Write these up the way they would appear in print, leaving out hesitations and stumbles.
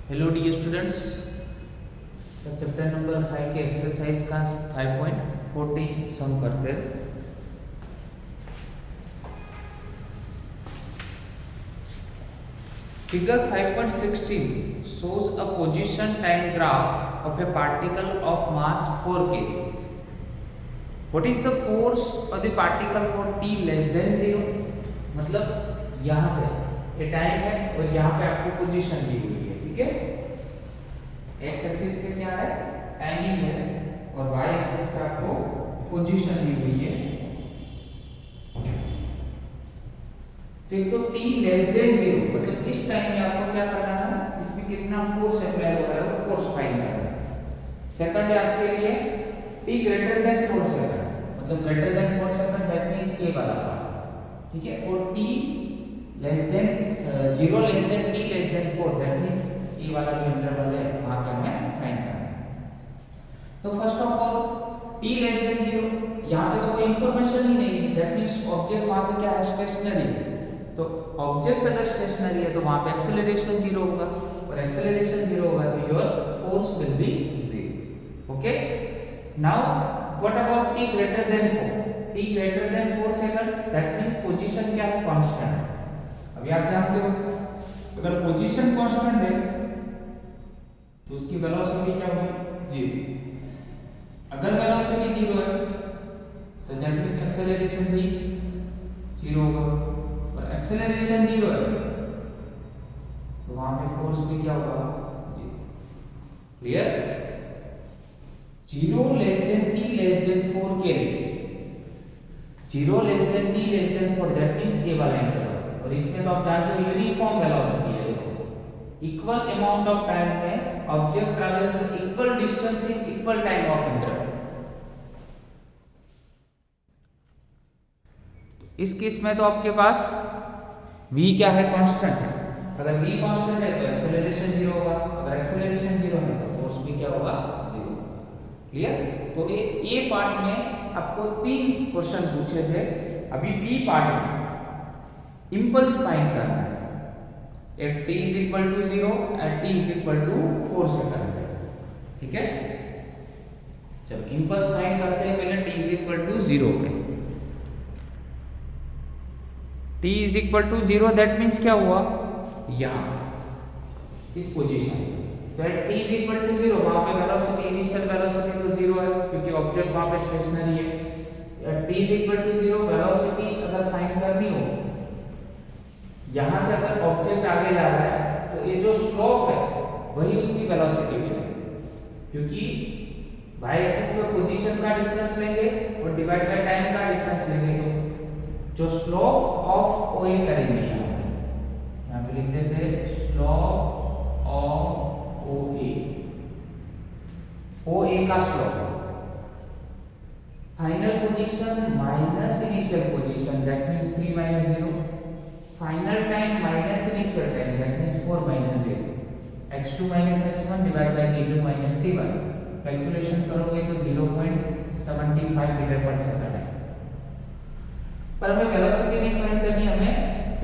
Hello dear students, chapter number 5 के exercise का 5.14 sum करते हैं। Figure 5.16 shows a position time graph of a particle of mass 4 kg. What is the force of the particle for t less than 0? मतलब यहाँ से ये time है और यहाँ पे आपको पोजीशन दी हुई है, ठीक है। एक्स एक्सिस पे क्या है, टाइमिंग है, और वाई एक्सिस पे आपको पोजीशन दी हुई है। तो एक तो t लेस देन 0 मतलब इस टाइम में आपको क्या करना है, इसमें कितना फोर्स अप्लाई हो रहा है वो फोर्स फाइंड करना है। सेकंड है आपके लिए t ग्रेटर देन 4 सेकंड मतलब greater than 4 second, that means ये वाला पार्ट, ठीक है। और t less than 0 less than t less than 4, that means ये वाला जो इंटरवल है वहां पे हमें फाइंड करना है। तो first of all t less than 0, यहाँ पे तो कोई इंफॉर्मेशन ही नहीं है, दैट मींस ऑब्जेक्ट वहां पे क्या है, स्टेशनरी है। तो ऑब्जेक्ट अगर स्टेशनरी है तो वहां पे एक्सेलरेशन 0 होगा, और एक्सेलरेशन 0 होगा तो your force will be 0। Okay, now what about t greater than 4? t greater than 4 second, that means position क्या है, कांस्टेंट। अभी आप जानते हो अगर पोजीशन कांस्टेंट है तो उसकी वेलोसिटी क्या होगी, 0। अगर वेलोसिटी 0 है तो दैट मींस एक्सेलरेशन भी 0 होगा, और एक्सेलरेशन 0 है तो वहां पे फोर्स भी क्या होगा, 0। Clear? 0 less than t less than 4 के लिए 0 less than t less than 4, that means ये वाला इंटरवल। और इसमें तो आप जानते हो यूनिफॉर्म वेलोसिटी है। देखो इक्वल अमाउंट ऑफ टाइम में object travels equal distance in equal time of interval. इस केस में तो आपके पास v क्या है, कांस्टेंट है। अगर v कांस्टेंट है तो एक्सेलरेशन 0 होगा, अगर एक्सेलरेशन 0 है तो फोर्स भी क्या होगा, 0। क्लियर? तो ए पार्ट में आपको 3 क्वेश्चन पूछे थे। अभी बी पार्ट में इंपल्स फाइंड करना है at t is equal to 0 at t is equal to 4 second, ठीक है। चलो इंपल्स फाइंड करते हैं पहले t इज इक्वल टू 0 पे। t is equal to 0 that means क्या हुआ, यहाँ इस पोजीशन तो at t is equal to 0 वहां पे वेलोसिटी इनिशियल वेलोसिटी तो 0 है क्योंकि ऑब्जेक्ट वहां पे स्टेशनरी है। At t is equal to 0 velocity अगर फाइंड करनी हो, यहां से अगर ऑब्जेक्ट आगे जा रहा है तो ये जो स्लोप है वही उसकी वेलोसिटी है, क्योंकि y एक्सिस पे पोजीशन का डिफरेंस लेंगे और डिवाइड बाय टाइम का डिफरेंस लेंगे तो जो स्लोप ऑफ OA करेंगे, यहां पे लिख देते हैं स्लोप ऑफ OA का slope final position minus initial position, that means 3 minus 0, final time minus initial time, that means 4 minus 0, x2 minus x1 divide by t2 minus t1। Calculation करोगे तो 0.75 metre पर सेकंड है। पर हमें velocity नहीं find करनी, हमें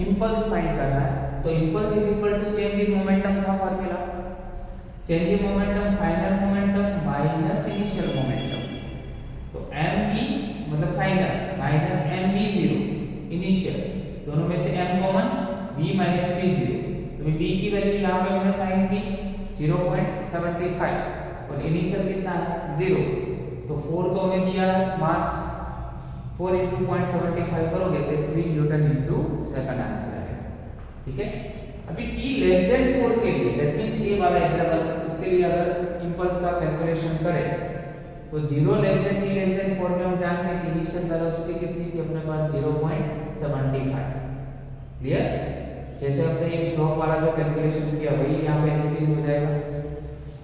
इंपल्स फाइंड करना है। तो impulse is equal to change in momentum था formula, change in momentum final momentum minus initial momentum. तो mv मतलब फाइनल माइनस mv0 इनिशियल, दोनों में से m common, v minus v0। तो v की वैल्यू यहाँ पे हमने फाइंड की 0.75 और इनिशियल कितना है, 0। तो 4 तो हमें दिया है मास, 4 into 0.75 करोगे तो 3 न्यूटन इंटू सेकंड आंसर है, ठीक है। अभी t लेस देन 4 के लिए दैट मींस ये वाला इंटरवल, इसके लिए अगर इंपल्स का कैलकुलेशन करें तो 0 less than t less than 4 में हम जानते हैं कि इनिशियल वेलोसिटी कितनी थी अपने पास, 0.75। क्लियर? जैसे हमने ये स्लोप वाला जो कैलकुलेशन किया वही यहाँ पे एज इट इज हो जाएगा।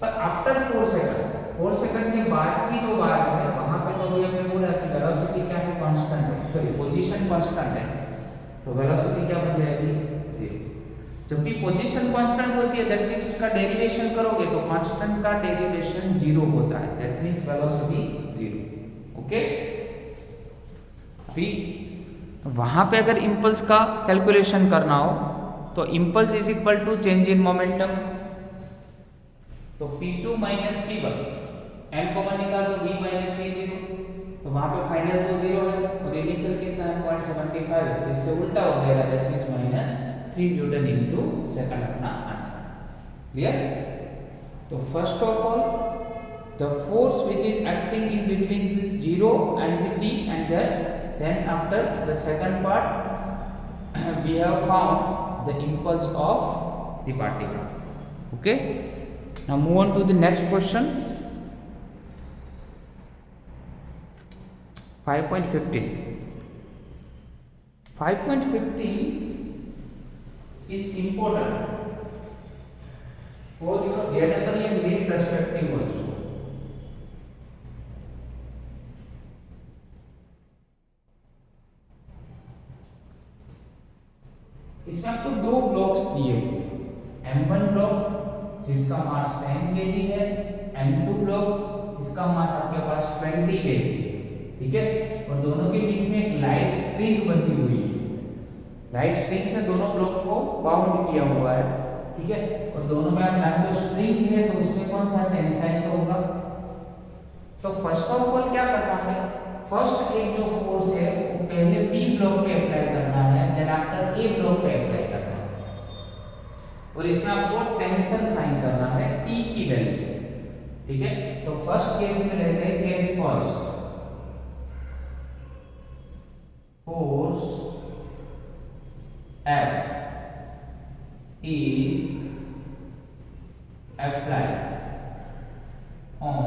पर आफ्टर 4 सेकंड के बाद की जो बात है वहां पे तो हमने बोला कि वेलोसिटी क्या है, कांस्टेंट है, सॉरी पोजीशन कांस्टेंट है, तो वेलोसिटी क्या बन जाएगी, 0। जब भी पोजीशन कांस्टेंट होती है दैट मींस उसका डेरिवेशन करोगे तो कांस्टेंट का डेरिवेशन 0 होता है, दैट मींस वेलोसिटी 0। ओके, अभी वहां पे अगर इंपल्स का कैलकुलेशन करना हो तो impulse is equal to change in momentum, तो P2 minus P1 m common निकाल तो V माइनस V0, तो वहां पे फाइनल तो 0 है और इनिशियल कितना है 0.75, तो इससे उल्टा हो जाएगा, that means minus 3 Newton into second अपना आंसर। क्लियर? तो first of all the force which is acting in between the 0 and the t, and then after the second part we have found the impulse of the particle. Okay, now move on to the next question. 5.15 is important for your JEE and NEET perspective also. इसमें आपको दो blocks दिए हुए, M1 block जिसका मास 10 kg है, M2 block जिसका मास आपके पास 20 kg है, ठीक है, और दोनों के बीच में एक लाइट स्ट्रिंग बंधी हुई है, लाइट स्ट्रिंग से दोनों ब्लॉक को बाउंड किया हुआ है, ठीक है, और दोनों में आप जानते हो स्ट्रिंग है तो उसमें कौन सा टेंसाइल तो होगा। तो फर्स्ट ऑफ ऑल क्या करना है, फर्स्ट एक जो फोर्स है वो पहले बी ब्लॉक पे अप्लाई करना है, देन आफ्टर ए ब्लॉक पे अप्लाई करना है, और इसमें आपको टेंशन फाइंड करना है टी की वैल्यू, ठीक है। तो फर्स्ट केस में लेते हैं case first, force F is applied on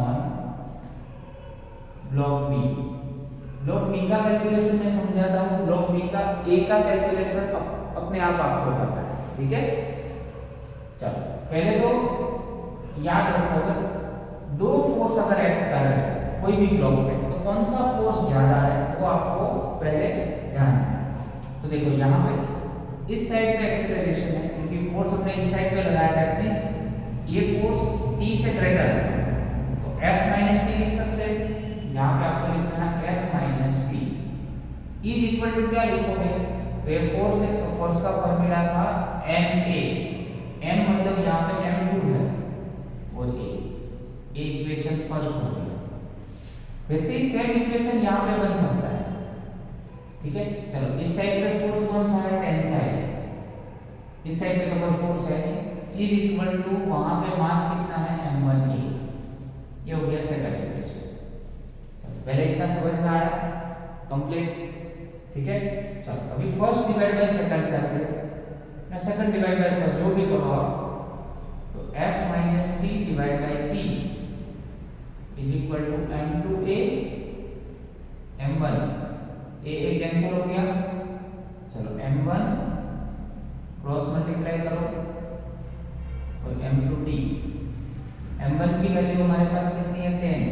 block B. Block B का कैलकुलेशन मैं समझाता हूँ, ब्लॉक बी का ए का कैलकुलेशन अपने आप आपको करना है, ठीक है। चलो पहले तो याद रखो, अगर दो फोर्स अगर एक्ट कर रहे हैं कोई भी ब्लॉक पे तो कौन सा फोर्स ज्यादा है वो आपको पहले जानना है। तो देखो यहाँ पे इस साइड पे एक्सेलरेशन है क्योंकि फोर्स हमने इस साइड पे लगाया था, मींस ये फोर्स t से ग्रेटर है, तो F माइनस टी लिख सकते हैं। यहाँ पे आपको लिखना है F minus T is equal to क्या लिखोगे, तो ये फोर्स है तो फोर्स का फॉर्मूला था ma, m मतलब यहाँ पे m2 है और a इक्वेशन फर्स्ट हो गया। वैसे ही सेम इक्वेशन यहाँ पे बन सकता है, ठीक है। चलो इस साइड पे फोर्स कौन सा है, टेंसाइल, इस साइड पे तो कोई फोर्स है नहीं, इज इक्वल टू वहां पे मास कितना है m1a, ये हो गया सेकंड इक्वेशन। चलो पहले इतना समझ में आया, कंप्लीट, ठीक है। चलो अभी फर्स्ट डिवाइड बाय सेकंड करते हैं, या सेकंड डिवाइड बाय फर्स्ट जो भी करो आप, तो f minus t divide by t is equal to m2a m1, a cancel हो गया, चलो m1 क्रॉस मल्टीप्लाई करो और m2t, m1 की वैल्यू हमारे पास कितनी है 10,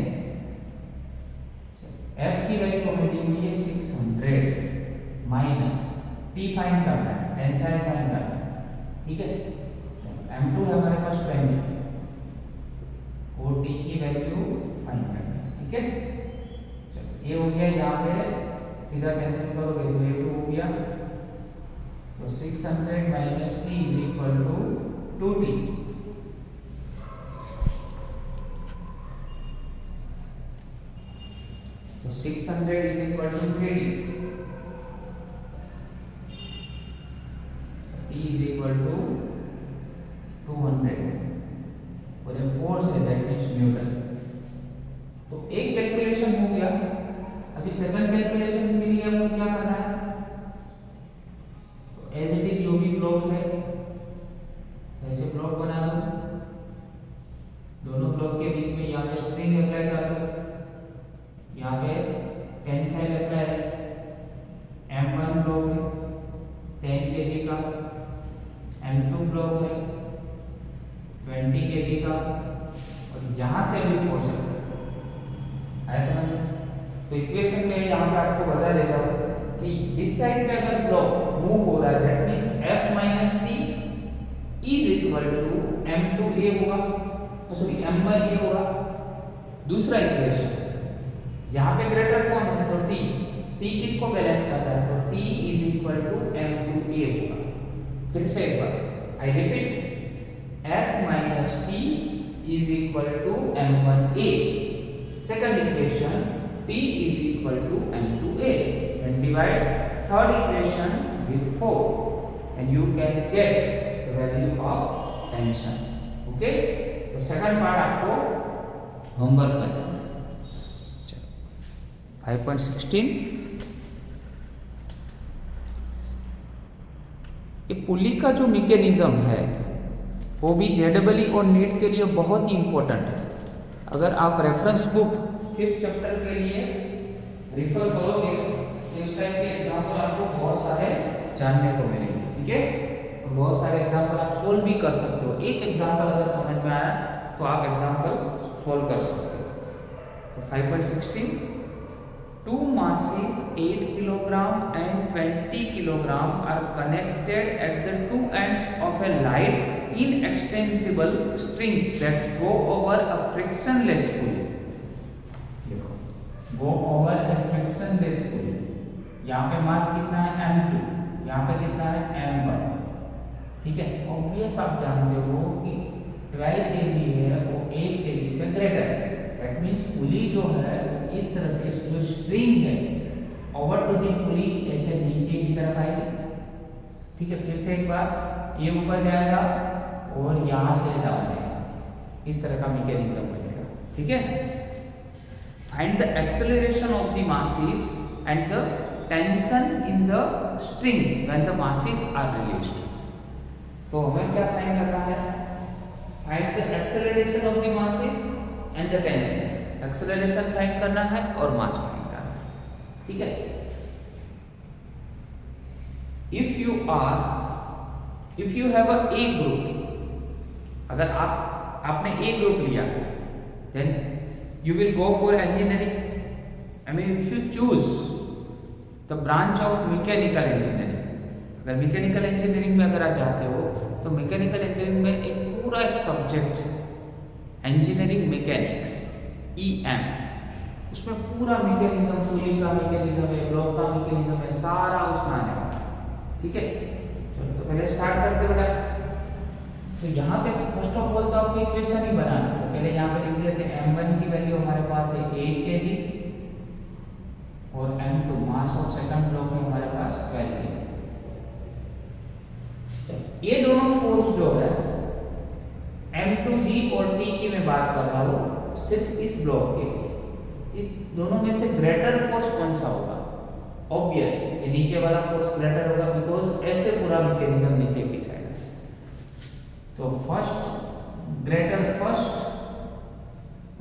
f की वैल्यू हमें दी हुई है 600 माइनस t फाइंड करना है, टेंसाइल फाइंड करना है, ठीक है। m2 है हमारे पास 20 और t की वैल्यू फाइंड करना है, ठीक है। चलो ये हो गया, यहाँ पे सीधा कैंसिल करोगे तो ये 2 हो गया, तो 600 minus t is equal to 2t, तो 600 is equal to 3d, t is equal to 200 और ये फोर्स है दैट मींस न्यूटन। तो एक कैलकुलेशन हो गया, अभी सेकंड कैलकुलेशन के लिए हमको क्या करना है, तो एज इट इज जो भी ब्लॉक है ऐसे ब्लॉक बना दो, दोनों ब्लॉक के बीच में यहाँ पे स्ट्रिंग अप्लाई कर दो, यहाँ पे टेंसाइल अप्लाई है, m1 ब्लॉक है 10 kg का, m2 ब्लॉक है 20 kg का, और यहाँ से भी फोर्स है ऐसा। तो इक्वेशन में यहाँ पे आपको बता देता हूँ कि इस साइड पे अगर ब्लॉक मूव हो रहा है that means F minus T is equal to m2a होगा, तो सॉरी m1a होगा। दूसरा इक्वेशन यहाँ पे ग्रेटर कौन है, तो t किसको बैलेंस करता है, तो t is equal to m2a होगा। फिर से एक बार I repeat, F minus T is equal to m1a. Second equation, t is equal to m2a. Then divide third equation with 4 and you can get the value of tension. Okay, तो second part आपको homework करना है। 5.16 ये पुली का जो mechanism है वो भी जेडबली और नीट के लिए बहुत ही इंपॉर्टेंट है। अगर आप रेफरेंस बुक 5th चैप्टर के लिए रिफर करोगे तो इस टाइप के एग्जाम्पल आपको बहुत सारे जानने को मिलेंगे। ठीक है, बहुत सारे एग्जाम्पल आप सोल्व भी कर सकते हो। एक एग्जाम्पल अगर समझ में आया तो आप एग्जाम्पल सोल्व कर सकते हो। तो 5.16 two masses 8 kilogram and 20 kilogram are connected at the two ends of a light inextensible strings that go over a frictionless pulley. देखो, go over a frictionless pulley। यहाँ पे मास कितना है m2, यहाँ पे कितना है m1। ठीक है, ऑब्वियस आप जानते हो कि 12 kg है वो 8 kg से ग्रेटर है। दैट मीन्स पुली जो है इस तरह से जो स्ट्रिंग है ओवर टू दी पुली ऐसे नीचे की तरफ आएगी। ठीक है, फिर से एक बार ये ऊपर जाएगा और यहाँ से डाउन आएगा, इस तरह का मैकेनिज्म बनेगा। ठीक है, find the acceleration of the masses and the tension in the string when the masses are released. तो हमें क्या फाइंड करना है? Find the acceleration of the masses and the tension. Acceleration find करना है और मास फाइंड करना है। ठीक है, if you have a A group, अगर आपने ए ग्रुप लिया then you will go for engineering. I mean if you choose the branch of mechanical engineering, अगर मैकेनिकल इंजीनियरिंग में अगर आप जाते हो तो मैकेनिकल इंजीनियरिंग में एक पूरा एक सब्जेक्ट इंजीनियरिंग मैकेनिक्स EM, उसमें पूरा मैकेनिज्म, पुली का मैकेनिज्म है, ब्लॉक का मैकेनिज्म है, सारा उसमें आने वाला। ठीक है, चलो तो पहले स्टार्ट करते बेटा। तो यहाँ पे फर्स्ट ऑफ ऑल तो आपको इक्वेशन ही बनाना है। तो पहले यहाँ पे लिख देते हैं m1 की वैल्यू हमारे पास है 8 kg और m2 mass of second block है हमारे पास 12 kg। ये दोनों फोर्स जो है m2g और t की मैं बात कर रहा हूँ सिर्फ इस ब्लॉक के, ये दोनों में से ग्रेटर फोर्स कौन सा होगा? ऑब्वियस ये नीचे वाला फोर्स ग्रेटर होगा, बिकॉज ऐसे पूरा मैकेनिज्म नीचे की साइड है। तो फर्स्ट ग्रेटर फर्स्ट,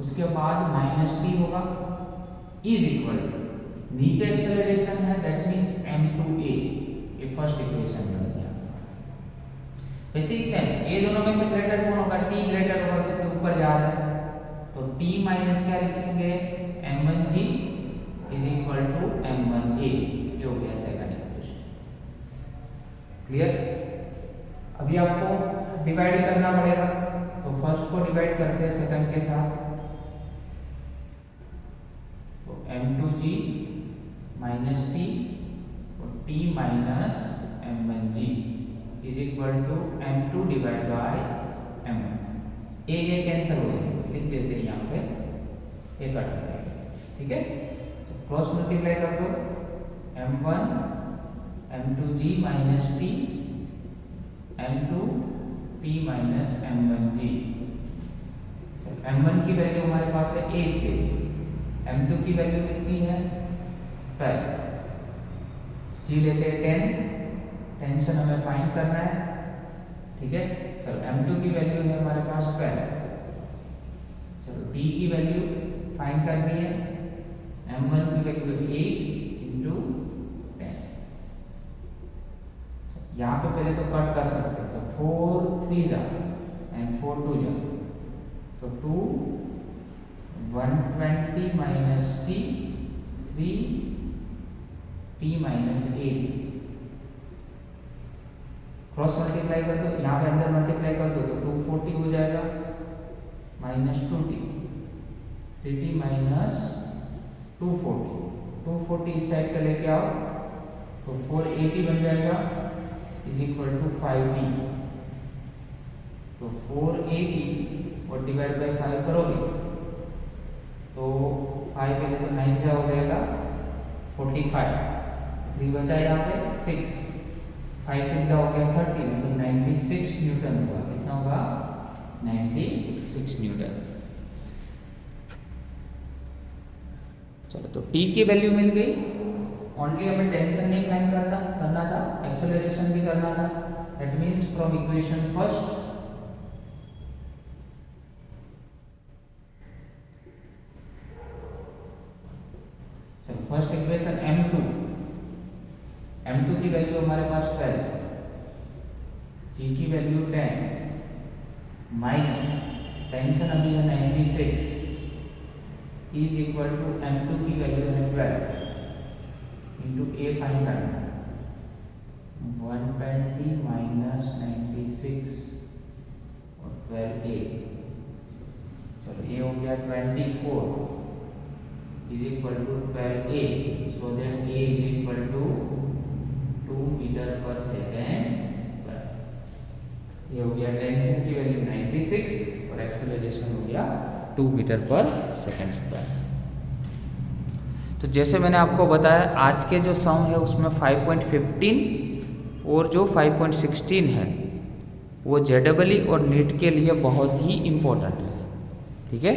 उसके बाद -t होगा इज इक्वल टू नीचे एक्सेलरेशन है दैट मींस m2a। ये फर्स्ट इक्वेशन बन गया। वैसे ही सेम ये दोनों में से ग्रेटर कौन होगा? t ग्रेटर होगा क्योंकि ऊपर जा रहा है। तो t माइनस क्या लिखेंगे? m1g is equal to m1a। ये हो गया सेकंड इक्वेशन। क्लियर? अभी आपको डिवाइड करना पड़ेगा। तो फर्स्ट को डिवाइड करते हैं सेकंड के साथ। तो m2g माइनस t और t minus m1g is equal to m2 divide by m1। ये कैंसिल हो गया, लिख देते हैं यहाँ पे, ये कट जाएगा। ठीक है, तो क्रॉस मल्टीप्लाई कर दो m1 m2g minus t m2 t minus m1g। तो m1 की वैल्यू हमारे पास है 8 के लिए, m2 की वैल्यू कितनी है? 12। g लेते हैं 10, टेंशन हमें फाइंड करना है। ठीक है, चलो m2 की वैल्यू है हमारे पास 12। चलो t की वैल्यू फाइंड करनी है, m1 की वैल्यू 8 इंटू 10। यहाँ पे पहले तो कट कर सकते हैं। तो 4 3 जा एंड 4 2 जा, तो 2 120 minus t 3 t minus 8। Cross multiply कर दो, यहाँ पे अंदर मल्टीप्लाई कर दो तो 240 हो जाएगा माइनस 2t 3t माइनस 240 इस साइड का लेके आओ तो 480 बन जाएगा इज इक्वल टू 5t। तो 480 और डिवाइड बाय 5 करोगे तो 5 पहले तो 9 जा हो जाएगा 45, 3 बचा यहाँ पे 6, 5 6 जा हो गया 30, मतलब 96 न्यूटन होगा। कितना होगा? 96 न्यूटन। चलो तो टी की वैल्यू मिल गई। ओनली हमें टेंशन नहीं फाइंड करना था, एक्सेलरेशन भी करना था। That means from equation first first equation m2 की वैल्यू हमारे पास 12, g की वैल्यू 10 माइनस टेंशन अभी है 96 इज इक्वल टू m2 की वैल्यू है 12 इंटू a फाइंड करना 120 माइनस 96 और 12a। चलो ये हो गया 24 is equal to 12a, so then a is equal to 2 metre पर सेकेंड स्क्वायर। ये हो गया टेंशन की वैल्यू 96 और एक्सेलरेशन हो गया 2 मीटर पर सेकेंड स्क्वायर। तो जैसे मैंने आपको बताया आज के जो सम है उसमें 5.15 और जो 5.16 है वो जेडबलई और नीट के लिए बहुत ही इम्पोर्टेंट है। ठीक है।